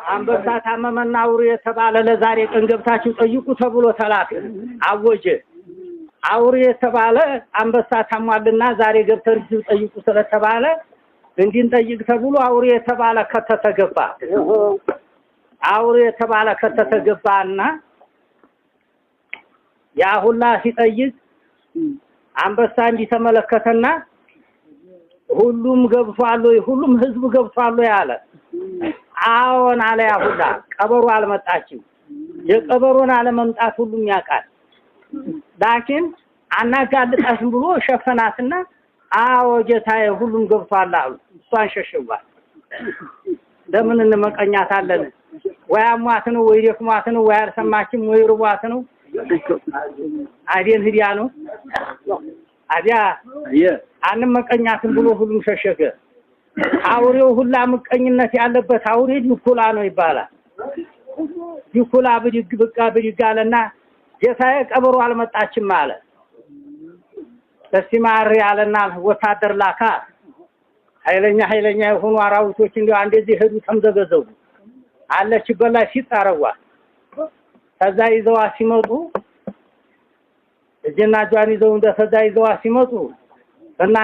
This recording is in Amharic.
አንበሳ ታመመና አውሬ የተባለ ለዛሬ ቀን ገብታችሁ ጠይቁ ተብሎ ተላከ አወጀ አውሬ የተባለ አንበሳ ታሟልና ዛሬ ገብታችሁ ጠይቁ ስለተባለ እንዲን ጠይቅ ተብሎ አውሬ የተባለ ከተተገባ አውሬ የተባለ ከተተገባና ያ ሁላ ሲጠይቅ አንበሳ እንዲተመለከተና ሁሉም ገብቷል ሁሉም ህዝብ ገብቷል ያለ አዎን አለ ያ ሁላ ቀበሮ አልመጣችም የቀበሮን አለመምጣት ሁሉም ያውቃል ላኪን አናጋልጣሽም ብሎ ሸፈናትና አዎ ጌታዬ ሁሉም ገብቷል አሉ እሷን ሸሽዋል ለምን እንመቀኛታለን ወይ አሟት ነው ወይ ደክሟት ነው ወይ አልሰማችም ወይ ርቧት ነው አይደል ህዲያ ነው አዲያ አንመቀኛትም ብሎ ሁሉም ሸሸገ አውሬው ሁላ መቀኝነት ያለበት አውሬ ዲኩላ ነው ይባላል ዲኩላ ብድግ በቃ ብድጋለና ጌታዬ ቀበሮ አልመጣችም አለ ተሲማር ያለና ወታደር ላካ ኃይለኛ የሆኑ አራዊቶች እንዲው አንደዚህ ሄዱ ተምዘገዘው አለች በላይ ሲጣረዋ ከዛ ይዘዋ ሲመጡ እጀና ጃኒ ዘው እንደፈዛ ይዘዋ ሲመጡ እና